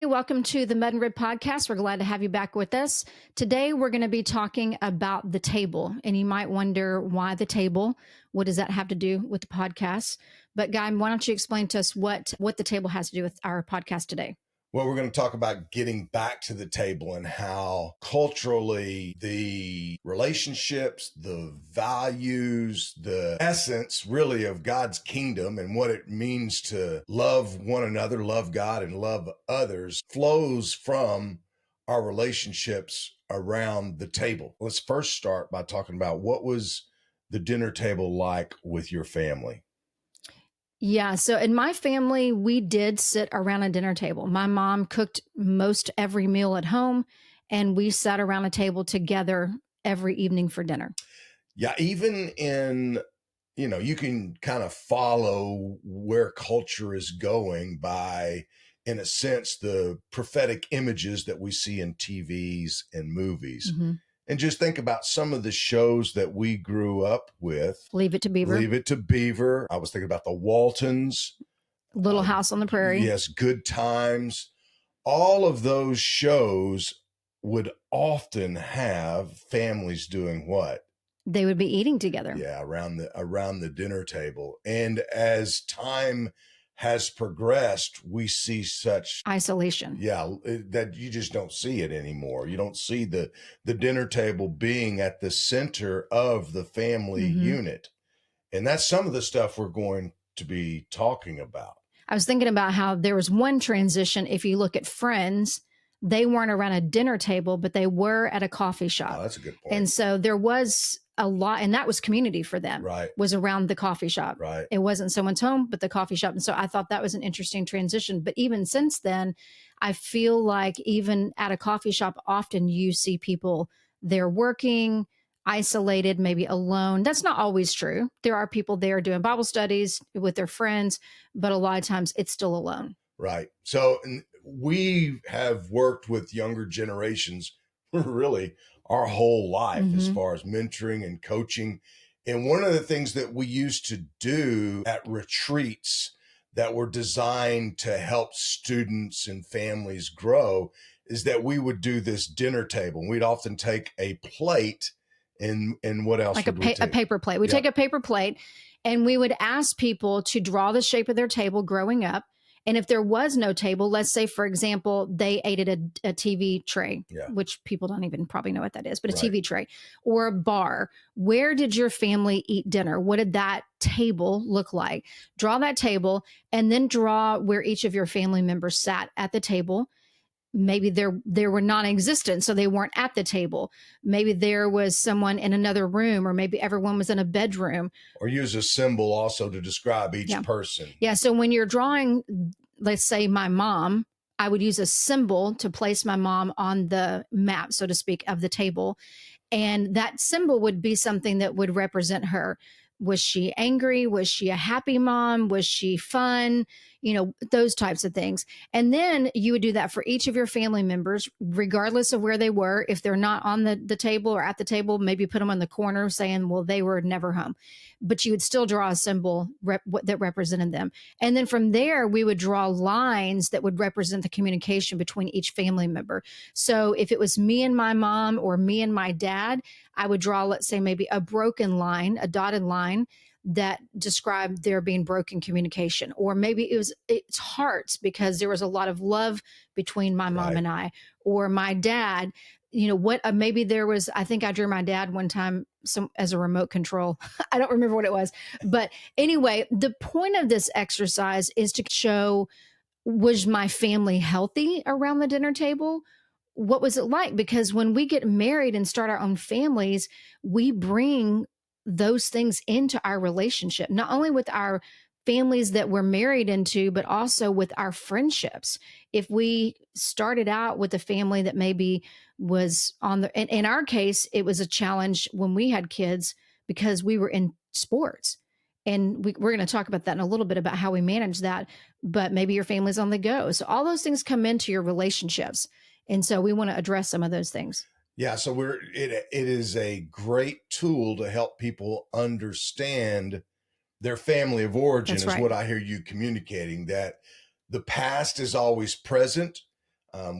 Welcome to the Mud and Rib Podcast. We're glad to have you back with us. Today, we're going to be talking about the table. And you might wonder, why the table? What does that have to do with the podcast? But Guy, why don't you explain to us what the table has to do with our podcast today? Well, we're going to talk about getting back to the table and how culturally the relationships, the values, the essence really of God's kingdom and what it means to love one another, love God, and love others flows from our relationships around the table. Let's first start by talking about what was the dinner table like with your family? Yeah. So in my family, we did sit around a dinner table. My mom cooked most every meal at home, and we sat around a table together every evening for dinner. Yeah, even in, you can kind of follow where culture is going by, in a sense, the prophetic images that we see in TVs and movies. Mm-hmm. And just think about some of the shows that we grew up with. Leave It to Beaver. Leave It to Beaver. I was thinking about the Waltons. Little House on the Prairie. Yes, Good Times. All of those shows would often have families doing what? They would be eating together. Yeah, around the dinner table. And as time has progressed, we see such isolation. Yeah, that you just don't see it anymore. You don't see the dinner table being at the center of the family unit. And that's some of the stuff we're going to be talking about. I was thinking about how there was one transition. If you look at Friends, they weren't around a dinner table, but they were at a coffee shop. Oh, that's a good point. And so there was a lot, and that was community for them, right? Was around the coffee shop. Right. It wasn't someone's home, but the coffee shop. And so I thought that was an interesting transition. But even since then, I feel like even at a coffee shop, often you see people, they're working, isolated, maybe alone. That's not always true. There are people there doing Bible studies with their friends, but a lot of times it's still alone. Right. So we have worked with younger generations really our whole life as far as mentoring and coaching. And one of the things that we used to do at retreats that were designed to help students and families grow is that we would do this dinner table. And we'd often take a plate and what else? Like a paper plate. We take a paper plate and we would ask people to draw the shape of their table growing up. And if there was no table, let's say, for example, they ate at a TV tray, which people don't even probably know what that is, but a TV tray or a bar. Where did your family eat dinner? What did that table look like? Draw that table and then draw where each of your family members sat at the table. Maybe they were non-existent, so they weren't at the table. Maybe there was someone in another room, or maybe everyone was in a bedroom. Or use a symbol also to describe each person. Yeah, so when you're drawing, let's say my mom, I would use a symbol to place my mom on the map, so to speak, of the table. And that symbol would be something that would represent her. Was she angry? Was she a happy mom? Was she fun? Those types of things. And then you would do that for each of your family members, regardless of where they were. If they're not on the table or at the table, maybe put them on the corner saying, well, they were never home. But you would still draw a symbol that represented them. And then from there, we would draw lines that would represent the communication between each family member. So if it was me and my mom or me and my dad, I would draw, let's say, maybe a broken line, a dotted line that described there being broken communication. Or maybe it's hearts because there was a lot of love between my mom and I, or my dad. Maybe there was, I think I drew my dad one time as a remote control. I don't remember what it was. But anyway, the point of this exercise is to show, was my family healthy around the dinner table? What was it like? Because when we get married and start our own families, we bring those things into our relationship, not only with our families that we're married into, but also with our friendships. If we started out with a family that maybe was in our case, it was a challenge when we had kids because we were in sports. And we're going to talk about that in a little bit about how we manage that, but maybe your family's on the go. So all those things come into your relationships. And so we want to address some of those things. Yeah, so it is a great tool to help people understand their family of origin. That's right. Is what I hear you communicating, that the past is always present,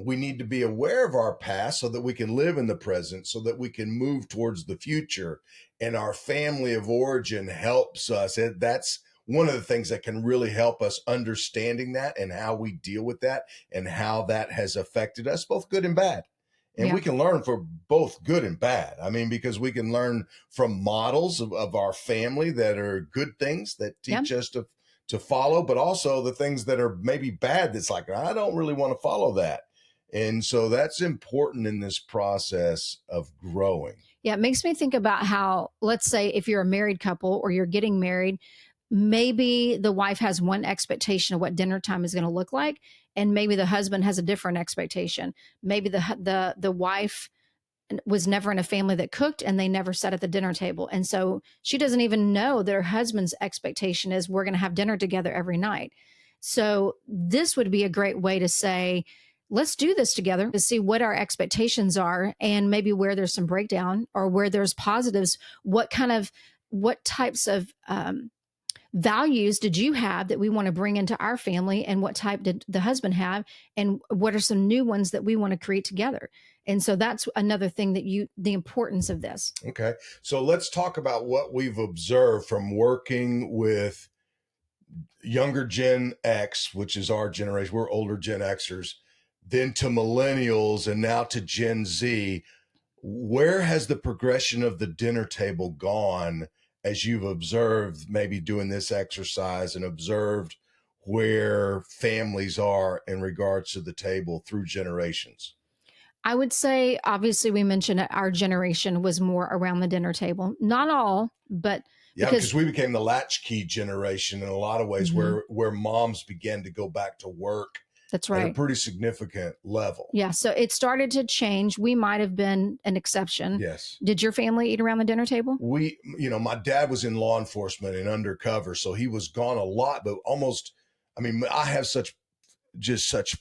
We need to be aware of our past so that we can live in the present, so that we can move towards the future. And our family of origin helps us. That's one of the things that can really help us understanding that and how we deal with that and how that has affected us, both good and bad. And Yeah. we can learn from both good and bad. I mean, because we can learn from models of our family that are good things that Yeah. teach us to follow, but also the things that are maybe bad that's like, I don't really want to follow that. And so that's important in this process of growing. Yeah, it makes me think about how, let's say, if you're a married couple or you're getting married, maybe the wife has one expectation of what dinner time is going to look like, and maybe the husband has a different expectation. Maybe the wife was never in a family that cooked and they never sat at the dinner table. And so she doesn't even know that her husband's expectation is we're going to have dinner together every night. So this would be a great way to say, let's do this together to see what our expectations are and maybe where there's some breakdown or where there's positives. What types of values did you have that we want to bring into our family, and what type did the husband have, and what are some new ones that we want to create together? And so that's another thing the importance of this. Okay. So let's talk about what we've observed from working with younger Gen X, which is our generation. We're older Gen Xers, then to millennials, and now to Gen Z. Where has the progression of the dinner table gone as you've observed, maybe doing this exercise and observed where families are in regards to the table through generations? I would say, obviously, we mentioned that our generation was more around the dinner table. Not all, but Yeah, because because we became the latchkey generation in a lot of ways, Mhm, where moms began to go back to work that's at a right. pretty significant level. Yeah, so it started to change. We might have been an exception. Yes. Did your family eat around the dinner table? My dad was in law enforcement and undercover, so he was gone a lot, but almost, I mean, I have such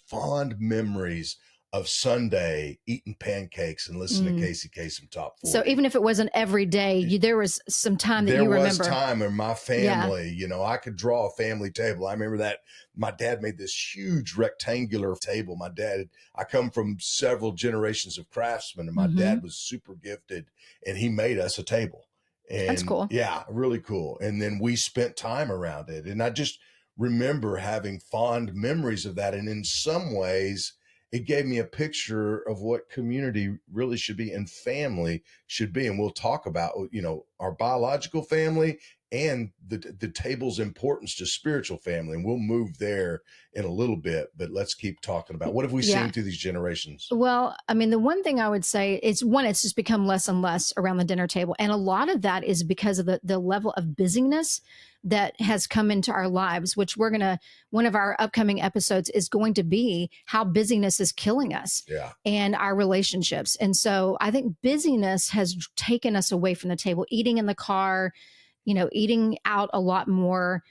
fond memories of Sunday eating pancakes and listening to Mm. Casey Kasem Top So 40. even if it wasn't every day, there was some time that There you was remember. time in my Yeah. family, I could draw a family table. I remember that my dad made this huge rectangular table. I come from several generations of craftsmen, and my Hmm. dad was super gifted, and he made us a table. That's And cool. yeah, really cool. And then we spent time around it. And I just remember having fond memories of that. And in some ways, it gave me a picture of what community really should be and family should be. And we'll talk about, our biological family and the table's importance to spiritual family. And we'll move there in a little bit, but let's keep talking about what have we Yeah. seen through these generations? Well, I mean, the one thing I would say is one, it's just become less and less around the dinner table. And a lot of that is because of the level of busyness that has come into our lives, which one of our upcoming episodes is going to be how busyness is killing us Yeah. and our relationships. And so I think busyness has taken us away from the table, eating in the car, eating out a lot more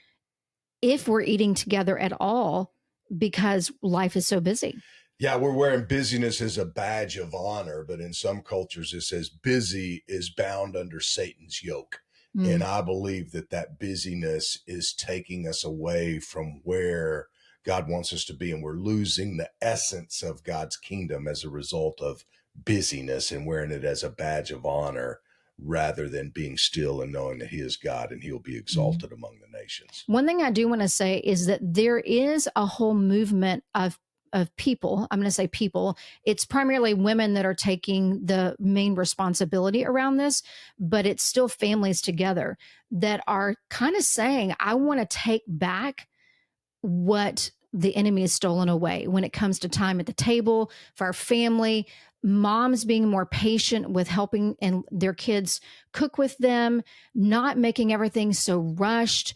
if we're eating together at all because life is so busy. Yeah, we're wearing busyness as a badge of honor, but in some cultures it says busy is bound under Satan's yoke. And Mm. I believe that busyness is taking us away from where God wants us to be. And we're losing the essence of God's kingdom as a result of busyness and wearing it as a badge of honor rather than being still and knowing that He is God and He'll be Mm. exalted among the nations. One thing I do want to say is that there is a whole movement of people. I'm going to say people. It's primarily women that are taking the main responsibility around this, but it's still families together that are kind of saying, I want to take back what the enemy has stolen away when it comes to time at the table for our family. Moms being more patient with helping and their kids cook with them, not making everything so rushed,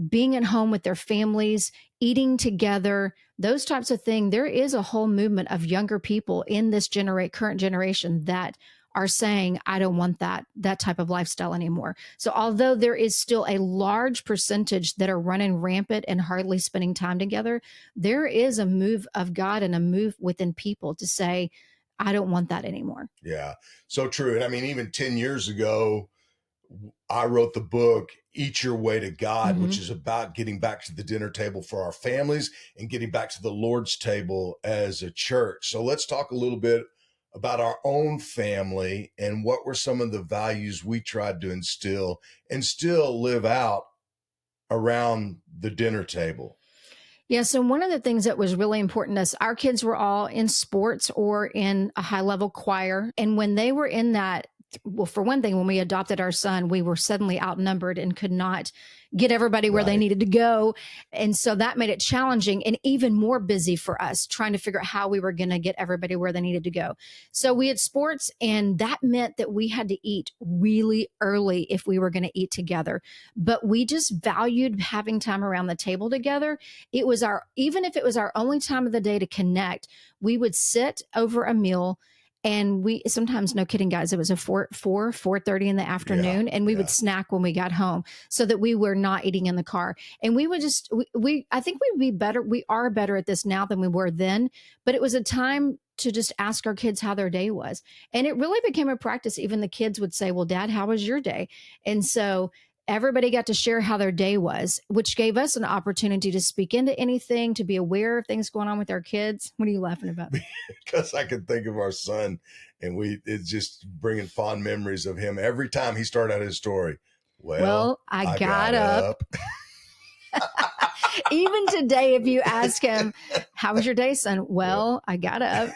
being at home with their families, eating together, those types of things. There is a whole movement of younger people in this current generation that are saying, I don't want that type of lifestyle anymore. So although there is still a large percentage that are running rampant and hardly spending time together, there is a move of God and a move within people to say, I don't want that anymore. Yeah, so true. And I mean, even 10 years ago, I wrote the book Eat Your Way to God, Mm-hmm. which is about getting back to the dinner table for our families and getting back to the Lord's table as a church. So let's talk a little bit about our own family and what were some of the values we tried to instill and still live out around the dinner table. Yeah. So one of the things that was really important to us, our kids were all in sports or in a high level choir. And when they were in that, well, for one thing, when we adopted our son, we were suddenly outnumbered and could not get everybody where they Right. needed to go. And so that made it challenging and even more busy for us trying to figure out how we were going to get everybody where they needed to go. So we had sports, and that meant that we had to eat really early if we were going to eat together. But we just valued having time around the table together. It was our, even if it was our only time of the day to connect, we would sit over a meal, and we sometimes, no kidding, guys, it was a 4:30 in the afternoon, and we would snack when we got home so that we were not eating in the car. And we would just, we I think we'd be better. We are better at this now than we were then, but it was a time to just ask our kids how their day was. And it really became a practice. Even the kids would say, well, Dad, how was your day? And so everybody got to share how their day was, which gave us an opportunity to speak into anything, to be aware of things going on with our kids. What are you laughing about? Because I can think of our son, and it's just bringing fond memories of him every time he started out his story. Well, I I got got up. up. Even today, if you ask him, how was your day, son? Well, I got up.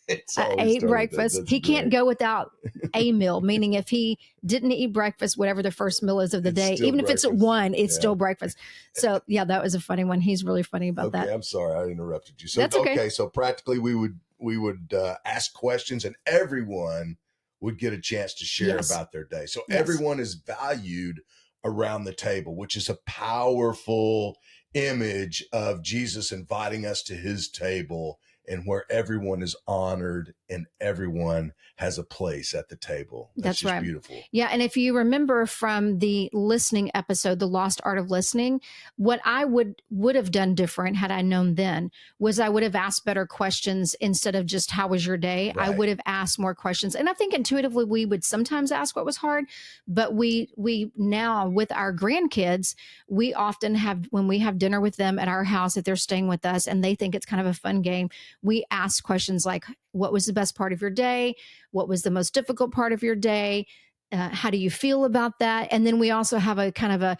It's I always ate start with that. breakfast. That's He can't great. go without a meal, meaning if he didn't eat breakfast, whatever the first meal is of the It's day, still even if it's at breakfast. one, it's Yeah. still breakfast. So yeah, that was a funny one. He's really funny about Okay, that. I'm sorry I interrupted you. So That's okay. okay, so practically we would ask questions, and everyone would get a chance to share Yes. about their day. So Yes. everyone is valued around the table, which is a powerful image of Jesus inviting us to his table, and where everyone is honored and everyone has a place at the table. That's just right. beautiful. Yeah. And if you remember from the listening episode, The Lost Art of Listening, what I would have done different had I known then was I would have asked better questions instead of just how was your day? I Right. would have asked more questions. And I think intuitively we would sometimes ask what was hard, but we now with our grandkids, we often have, when we have dinner with them at our house, if they're staying with us and they think it's kind of a fun game, we ask questions like, what was the best part of your day? What was the most difficult part of your day? How do you feel about that? And then we also have a kind of a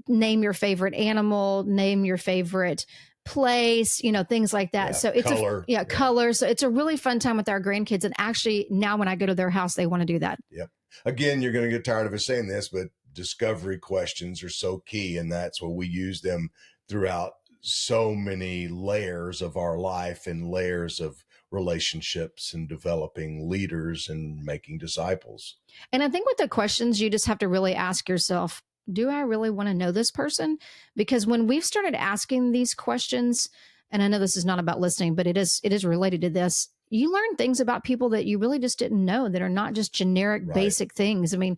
name your favorite animal, name your favorite place, things like that. Yeah, So it's color. color. So it's a really fun time with our grandkids. And actually now when I go to their house, they want to do that. Yep. Again, you're going to get tired of us saying this, but discovery questions are so key. And that's what we use them throughout so many layers of our life and layers of relationships and developing leaders and making disciples. And I think with the questions, you just have to really ask yourself, do I really want to know this person? Because when we've started asking these questions, and I know this is not about listening, but it is related to this, you learn things about people that you really just didn't know, that are not just generic, Right. basic things. I mean,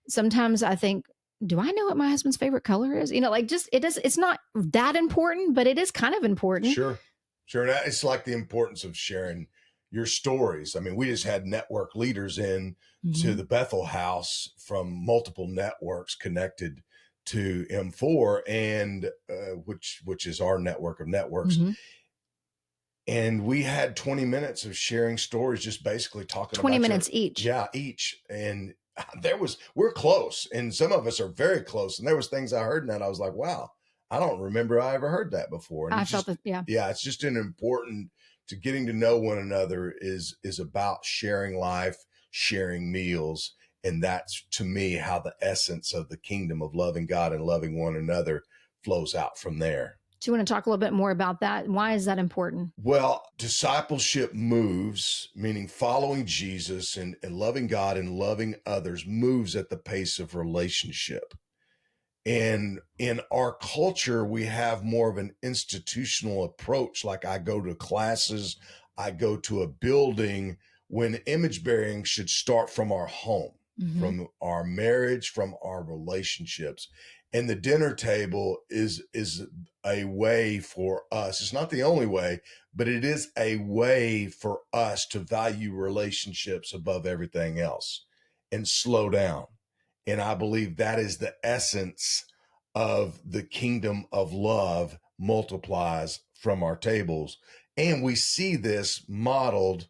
sometimes I think, do I know what my husband's favorite color is? Like just, it's not that important, but it is kind of important. Sure. Sure. And it's like the importance of sharing your stories. I mean, we just had network leaders in to the Bethel house from multiple networks connected to M4, and which is our network of networks. Mm-hmm. And we had 20 minutes of sharing stories, just basically talking 20 about minutes each. Yeah, each. And we're close, and some of us are very close. And there was things I heard in that I was like, wow, I don't remember I ever heard that before. And I felt that, yeah. Yeah, it's just an important to getting to know one another is about sharing life, sharing meals. And that's, to me, how the essence of the kingdom of loving God and loving one another flows out from there. Do you want to talk a little bit more about that? Why is that important? Well, discipleship moves, meaning following Jesus and loving God and loving others, moves at the pace of relationship. And in our culture, we have more of an institutional approach. Like I go to classes, I go to a building, when image bearing should start from our home, from our marriage, from our relationships. And the dinner table is a way for us. It's not the only way, but it is a way for us to value relationships above everything else and slow down And I believe that is the essence of the kingdom of love multiplies from our tables. And we see this modeled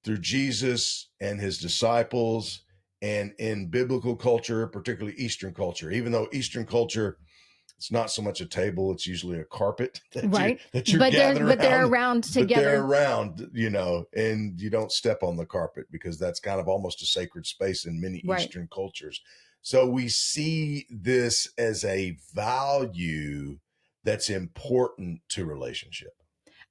through Jesus and his disciples and in biblical culture, particularly Eastern culture. Even though Eastern culture, it's not so much a table, it's usually a carpet Right. that you're But gathered they're around, around but they're together. around, and you don't step on the carpet because that's kind of almost a sacred space in many Right. Eastern cultures. So we see this as a value that's important to relationship.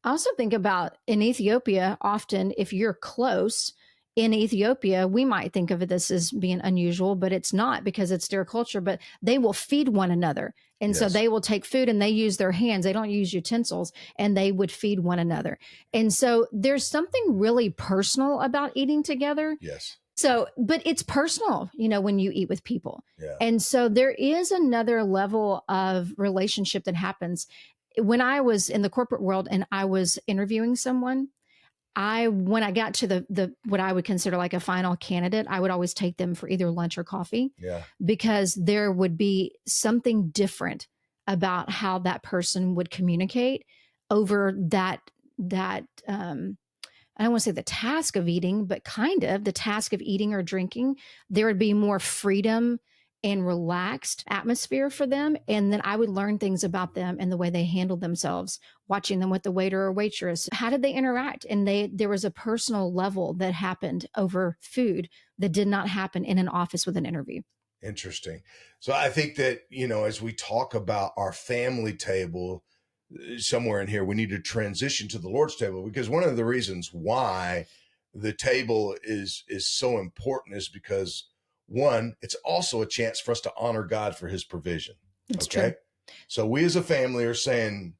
I also think about in Ethiopia, often if you're close in Ethiopia, we might think of this as being unusual, but it's not because it's their culture, but they will feed one another. And so Yes. they will take food and they use their hands. They don't use utensils and they would feed one another. And so there's something really personal about eating together. Yes. So, but it's personal, when you eat with people. Yeah. And so there is another level of relationship that happens. When I was in the corporate world and I was interviewing someone, when I got to the what I would consider like a final candidate, I would always take them for either lunch or coffee Yeah. because there would be something different about how that person would communicate over that I don't want to say the task of eating, but kind of the task of eating or drinking. There would be more freedom and relaxed atmosphere for them. And then I would learn things about them and the way they handled themselves, watching them with the waiter or waitress. How did they interact? And there was a personal level that happened over food that did not happen in an office with an interview. Interesting. So I think that, as we talk about our family table, somewhere in here, we need to transition to the Lord's table, because one of the reasons why the table is so important is because, one, it's also a chance for us to honor God for his provision. It's Okay. true. So we as a family are saying,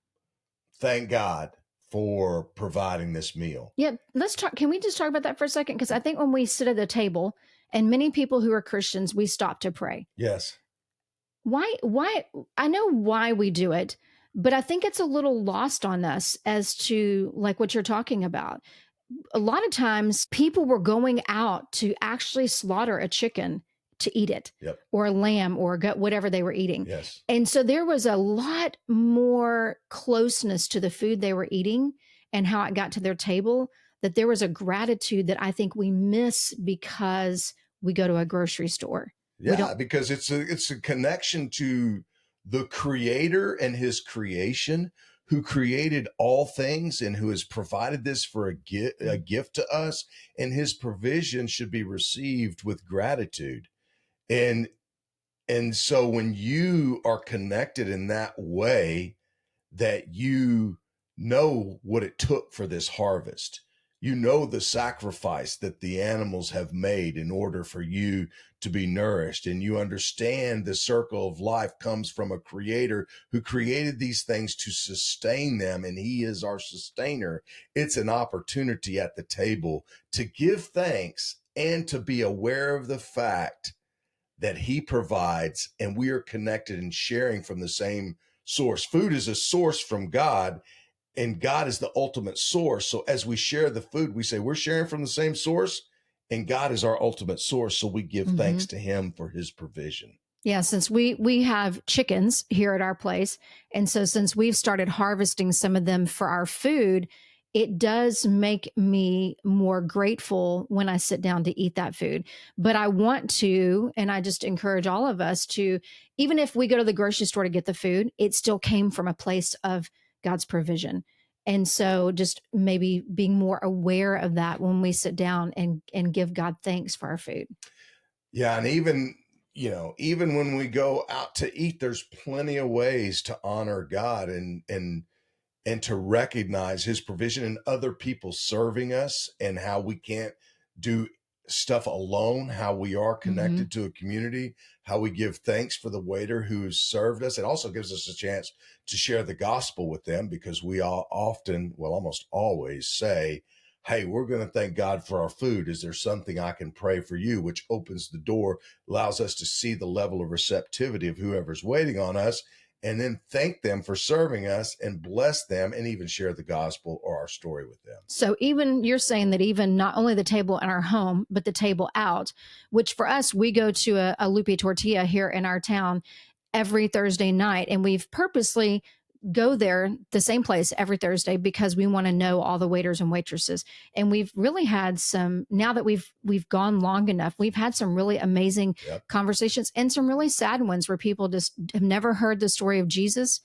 thank God for providing this meal. Yeah. Let's talk. Can we just talk about that for a second? Because I think when we sit at the table, and many people who are Christians, we stop to pray. Yes. Why I know why we do it, but I think it's a little lost on us as to like what you're talking about. A lot of times people were going out to actually slaughter a chicken to eat it. Yep. Or a lamb or gut, whatever they were eating. Yes. And so there was a lot more closeness to the food they were eating and how it got to their table, that there was a gratitude that I think we miss because we go to a grocery store. Yeah, because it's a connection to the creator and his creation, who created all things and who has provided this for a gift to us, and his provision should be received with gratitude. And so when you are connected in that way, that you know what it took for this harvest. You know the sacrifice that the animals have made in order for you to be nourished. And you understand the circle of life comes from a creator who created these things to sustain them, and he is our sustainer. It's an opportunity at the table to give thanks and to be aware of the fact that he provides, and we are connected and sharing from the same source. Food is a source from God, and God is the ultimate source. So as we share the food, we say we're sharing from the same source, and God is our ultimate source. So we give thanks to him for his provision. Yeah, since we have chickens here at our place, and so since we've started harvesting some of them for our food, it does make me more grateful when I sit down to eat that food. But I want to, and I just encourage all of us to, even if we go to the grocery store to get the food, it still came from a place of God's provision. And so just maybe being more aware of that when we sit down and give God thanks for our food. Yeah, and even when we go out to eat, there's plenty of ways to honor God and to recognize his provision in other people serving us, and how we can't do stuff alone, how we are connected to a community, how we give thanks for the waiter who's served us. It also gives us a chance to share the gospel with them, because we all often, well, almost always say, hey, we're going to thank God for our food. Is there something I can pray for you? Which opens the door, allows us to see the level of receptivity of whoever's waiting on us. and then thank them for serving us and bless them and even share the gospel or our story with them. So even you're saying that even not only the table in our home, but the table out, which for us, we go to a Lupe Tortilla here in our town every Thursday night. And we've purposely go there, the same place every Thursday, because we want to know all the waiters and waitresses. And we've really had some, now that we've gone long enough, we've had some really amazing conversations and some really sad ones where people just have never heard the story of Jesus,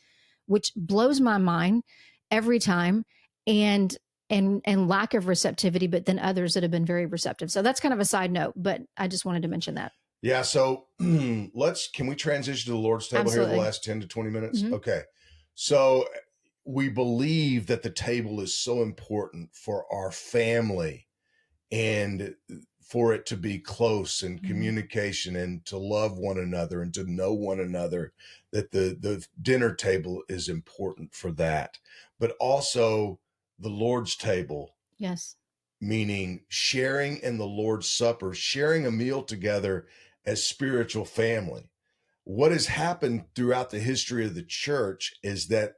which blows my mind every time. And lack of receptivity, but then others that have been very receptive. So that's kind of a side note, but I just wanted to mention that. Yeah. So can we transition to the Lord's table Absolutely. here the last 10 to 20 minutes? Mm-hmm. Okay. So we believe that the table is so important for our family and for it to be close and communication and to love one another and to know one another, that the dinner table is important for that. But also the Lord's table. Yes. Meaning sharing in the Lord's Supper, sharing a meal together as spiritual family. What has happened throughout the history of the church is that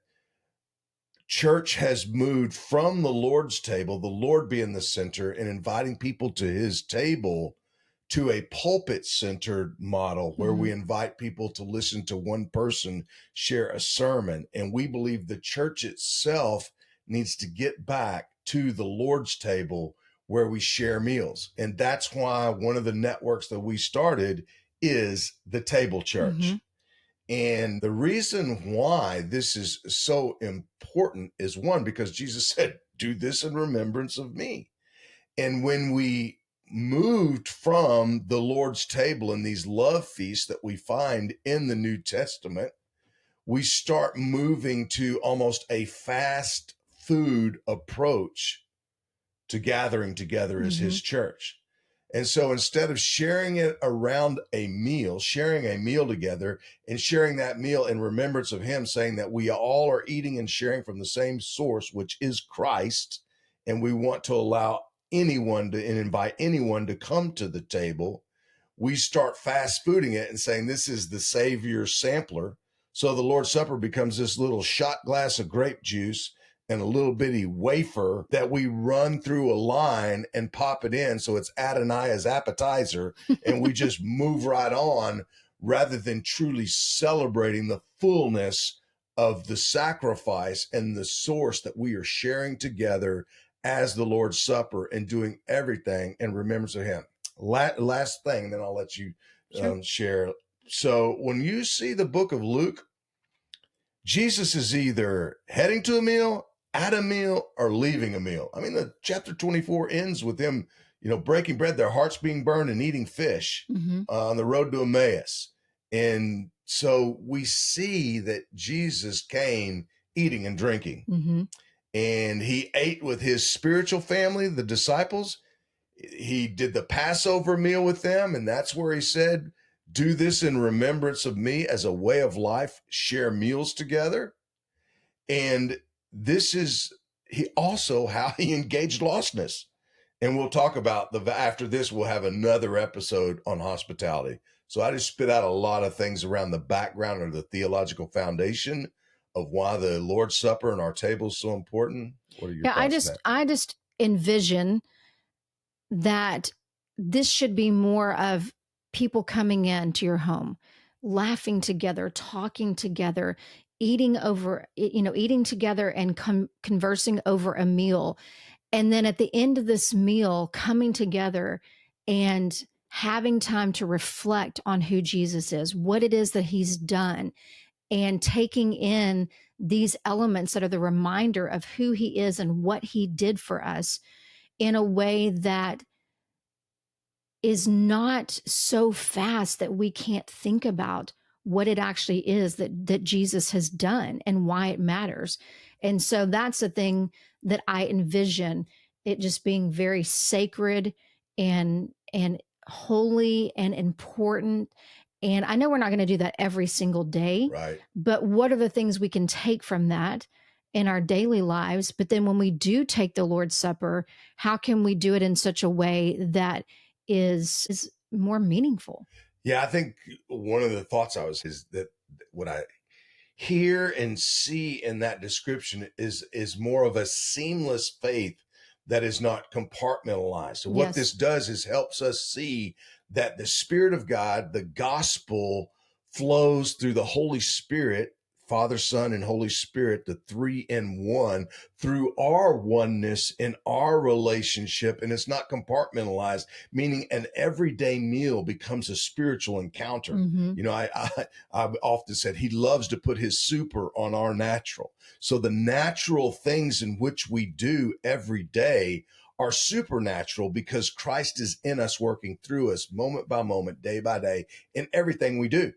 church has moved from the Lord's table, the Lord being the center, and inviting people to his table, to a pulpit-centered model where we invite people to listen to one person share a sermon. And we believe the church itself needs to get back to the Lord's table where we share meals. And that's why one of the networks that we started is the Table Church. And the reason why this is so important is, one, because Jesus said, do this in remembrance of me. And when we moved from the Lord's table and these love feasts that we find in the New Testament, we start moving to almost a fast food approach to gathering together as his church. And so instead of sharing it around a meal, sharing a meal together and sharing that meal in remembrance of him, saying that we all are eating and sharing from the same source, which is Christ, and we want to allow anyone to and invite anyone to come to the table, we start fast fooding it and saying this is the Savior sampler. So the Lord's Supper becomes this little shot glass of grape juice and a little bitty wafer that we run through a line and pop it in. So it's Adoniah's appetizer. And we just move right on rather than truly celebrating the fullness of the sacrifice and the source that we are sharing together as the Lord's Supper and doing everything in remembrance of him. Last thing, then I'll let you share. So when you see the book of Luke, Jesus is either heading to a meal, at a meal, or leaving a meal. I mean, the chapter 24 ends with them, breaking bread, their hearts being burned and eating fish on the road to Emmaus. And so we see that Jesus came eating and drinking. And he ate with his spiritual family, the disciples. He did the Passover meal with them. And that's where he said, do this in remembrance of me as a way of life, share meals together. And this is how he engaged lostness. And we'll talk about after this, we'll have another episode on hospitality. So I just spit out a lot of things around the background or the theological foundation of why the Lord's Supper and our table is so important. What are your thoughts on that? I just envision that this should be more of people coming into your home, laughing together, talking together, eating together and conversing over a meal. And then at the end of this meal, coming together and having time to reflect on who Jesus is, what it is that he's done, and taking in these elements that are the reminder of who he is and what he did for us in a way that is not so fast that we can't think about what it actually is that Jesus has done and why it matters. And so that's the thing that I envision, it just being very sacred and holy and important. And I know we're not going to do that every single day, right? But what are the things we can take from that in our daily lives? But then when we do take the Lord's Supper, how can we do it in such a way that is more meaningful? Yeah, I think one of the thoughts is that hear and see in that description is more of a seamless faith that is not compartmentalized. So what this Yes. does is helps us see that the Spirit of God, the gospel, flows through the Holy Spirit, Father, Son, and Holy Spirit, the three in one, through our oneness in our relationship. And it's not compartmentalized, meaning an everyday meal becomes a spiritual encounter. Mm-hmm. You know, I've often said he loves to put his super on our natural. So the natural things in which we do every day are supernatural because Christ is in us, working through us moment by moment, day by day, in everything we do.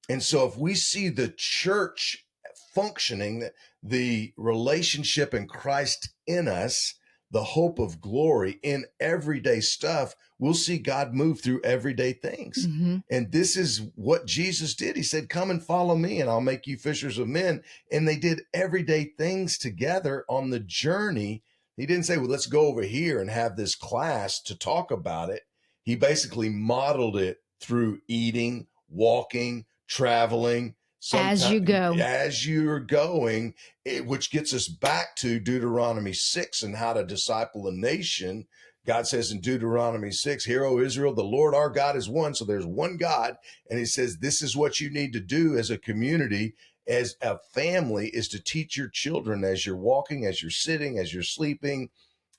And so if we see the church functioning, the relationship in Christ in us, the hope of glory in everyday stuff, we'll see God move through everyday things. Mm-hmm. And this is what Jesus did. He said, come and follow me and I'll make you fishers of men. And they did everyday things together on the journey. He didn't say, well, let's go over here and have this class to talk about it. He basically modeled it through eating, walking, traveling, As you sometimes go. as you're going, which gets us back to Deuteronomy 6 and how to disciple a nation. God says in Deuteronomy 6, hear, O Israel, the Lord our God is one. So there's one God. And he says, this is what you need to do as a community, as a family, is to teach your children as you're walking, as you're sitting, as you're sleeping,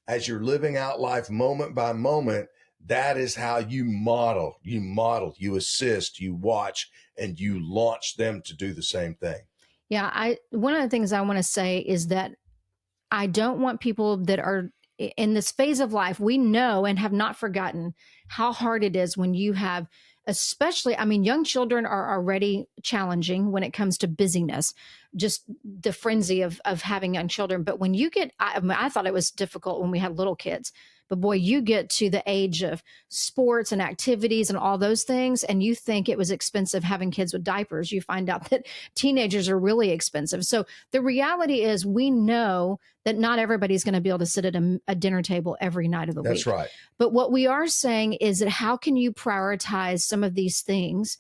as you're living out life moment by moment. That is how you model, you assist, you watch, and you launch them to do the same thing. Yeah, I one of the things I want to say is that I don't want people that are in this phase of life. We know and have not forgotten how hard it is when you have, especially, I mean, young children are already challenging when it comes to busyness, just the frenzy of having young children. But when you get, I mean, I thought it was difficult when we had little kids. But boy, you get to the age of sports and activities and all those things, and you think it was expensive having kids with diapers. You find out that teenagers are really expensive. So the reality is, we know that not everybody's going to be able to sit at a dinner table every night of the That's week. right. But what we are saying is that how can you prioritize some of these things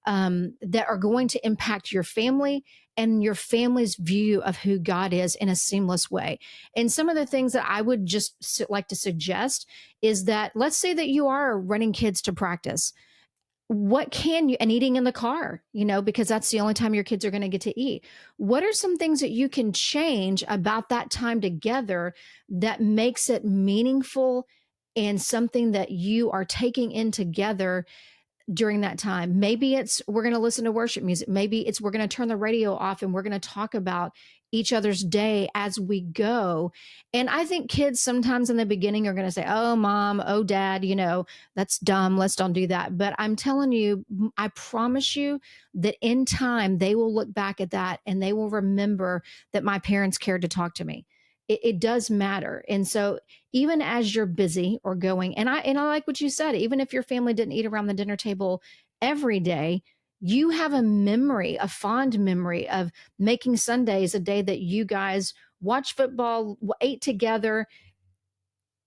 that are going to impact your family and your family's view of who God is in a seamless way? And some of the things that I would just like to suggest is that, let's say that you are running kids to practice. What can you, and eating in the car, because that's the only time your kids are going to get to eat. What are some things that you can change about that time together that makes it meaningful and something that you are taking in together during that time? Maybe it's we're going to listen to worship music. Maybe it's we're going to turn the radio off and we're going to talk about each other's day as we go. And I think kids sometimes in the beginning are going to say, oh, mom, oh, dad, that's dumb. Let's don't do that. But I'm telling you, I promise you that in time, they will look back at that and they will remember that my parents cared to talk to me. It does matter. And so even as you're busy or going, and I like what you said, even if your family didn't eat around the dinner table every day, you have a memory, a fond memory of making Sundays a day that you guys watch football, ate together,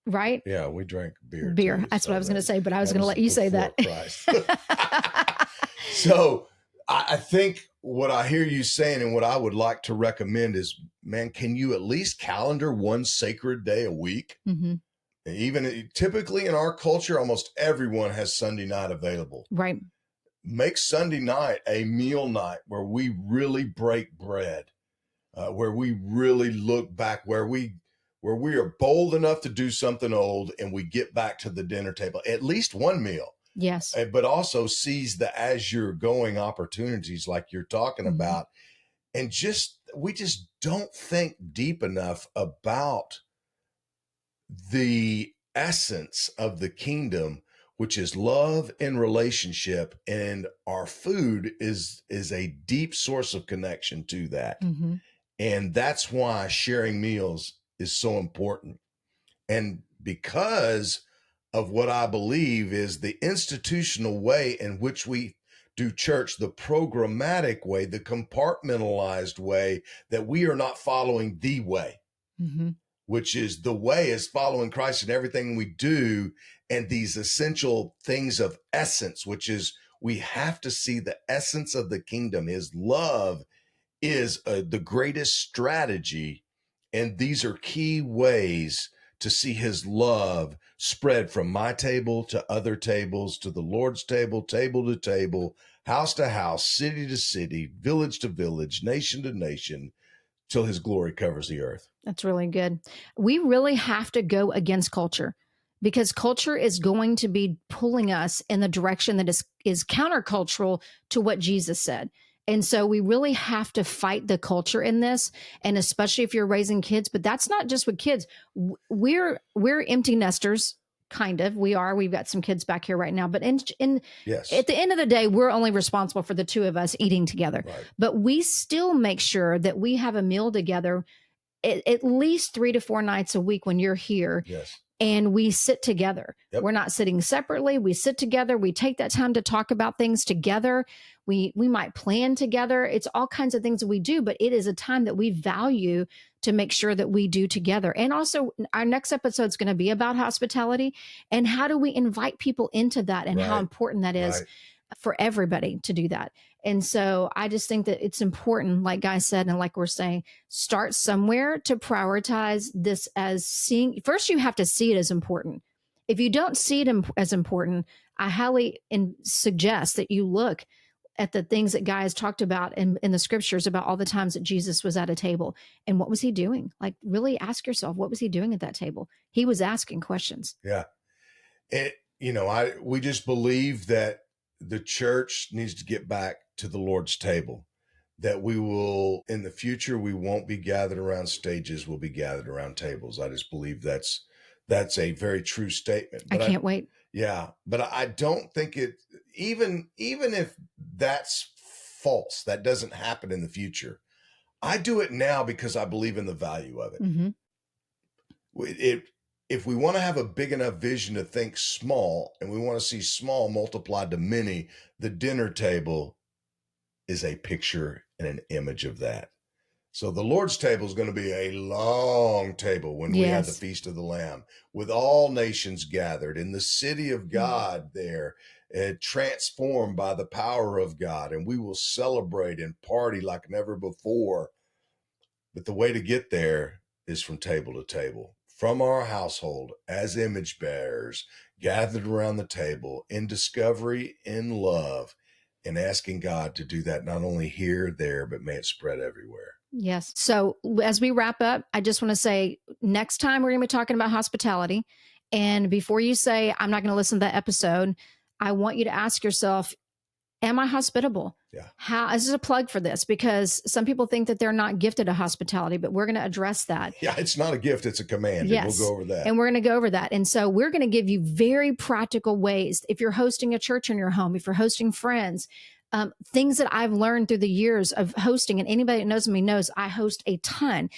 right? Yeah, we drank beer Beer. too. That's what I So was going to say, but I was that going to was let you say before that. Christ. So I think what I hear you saying and what I would like to recommend is, man, can you at least calendar one sacred day a week? Mm-hmm. Even typically in our culture, almost everyone has Sunday night available. Right. Make Sunday night a meal night where we really break bread, where we really look back, where we are bold enough to do something old and we get back to the dinner table, at least one meal. Yes. But also seize the as you're going opportunities like you're talking Mm-hmm. about. And we just don't think deep enough about the essence of the kingdom, which is love and relationship. And our food is a deep source of connection to that. Mm-hmm. And that's why sharing meals is so important. And because of what I believe is the institutional way in which we do church, the programmatic way, the compartmentalized way, that we are not following the way, Mm-hmm. which is the way is following Christ in everything we do. And these essential things of essence, which is we have to see the essence of the kingdom, his love is the greatest strategy. And these are key ways to see his love spread from my table to other tables, to the Lord's table, table to table, house to house, city to city, village to village, nation to nation, till his glory covers the earth. That's really good. We really have to go against culture because culture is going to be pulling us in the direction that is countercultural to what Jesus said. And so we really have to fight the culture in this, and especially if you're raising kids. But that's not just with kids. We're empty nesters, kind of. We are. We've got some kids back here right now. But Yes. at the end of the day, we're only responsible for the two of us eating together. Right. But we still make sure that we have a meal together at least 3 to 4 nights a week when you're here. Yes. And we sit together. Yep. We're not sitting separately. We sit together. We take that time to talk about things together. We might plan together. It's all kinds of things that we do, but it is a time that we value to make sure that we do together. And also, our next episode is going to be about hospitality and how do we invite people into that and how important that is for everybody to do that. And so I just think that it's important, like Guy said, and like we're saying, start somewhere to prioritize this as seeing. First, you have to see it as important. If you don't see it as important, I highly suggest that you look at the things that Guy has talked about in the scriptures about all the times that Jesus was at a table and what was he doing? Like, really ask yourself, what was he doing at that table? He was asking questions. Yeah. We just believe that the church needs to get back to the Lord's table, that we will, in the future, we won't be gathered around stages, we'll be gathered around tables. I just believe that's a very true statement. But I can't wait. Yeah. But I don't think it, even if that's false, that doesn't happen in the future. I do it now because I believe in the value of it. Mm-hmm. If we want to have a big enough vision to think small and we want to see small multiplied to many, the dinner table is a picture and an image of that. So the Lord's table is going to be a long table when we have the Feast of the Lamb, with all nations gathered in the city of God there, transformed by the power of God. And we will celebrate and party like never before. But the way to get there is from table to table, from our household as image bearers, gathered around the table in discovery, in love, and asking God to do that not only here, there, but may it spread everywhere. Yes. So as we wrap up, I just want to say next time we're going to be talking about hospitality. And before you say, I'm not going to listen to that episode, I want you to ask yourself, am I hospitable? Yeah. This is a plug for this because some people think that they're not gifted at hospitality, but we're going to address that. Yeah, it's not a gift, it's a command. Yes. And we'll go over that. And we're going to go over that. And so we're going to give you very practical ways. If you're hosting a church in your home, if you're hosting friends, things that I've learned through the years of hosting, and anybody that knows me knows I host a ton.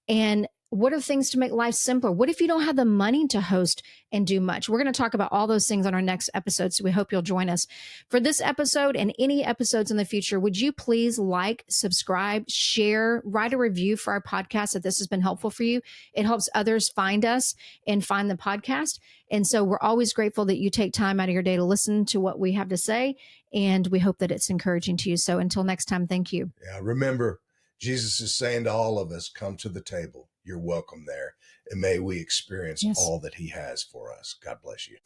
And what are things to make life simpler? What if you don't have the money to host and do much? We're going to talk about all those things on our next episode. So we hope you'll join us for this episode and any episodes in the future. Would you please like, subscribe, share, write a review for our podcast if this has been helpful for you? It helps others find us and find the podcast. And so we're always grateful that you take time out of your day to listen to what we have to say. And we hope that it's encouraging to you. So until next time, thank you. Yeah, remember, Jesus is saying to all of us, come to the table. You're welcome there. And may we experience all that he has for us. God bless you.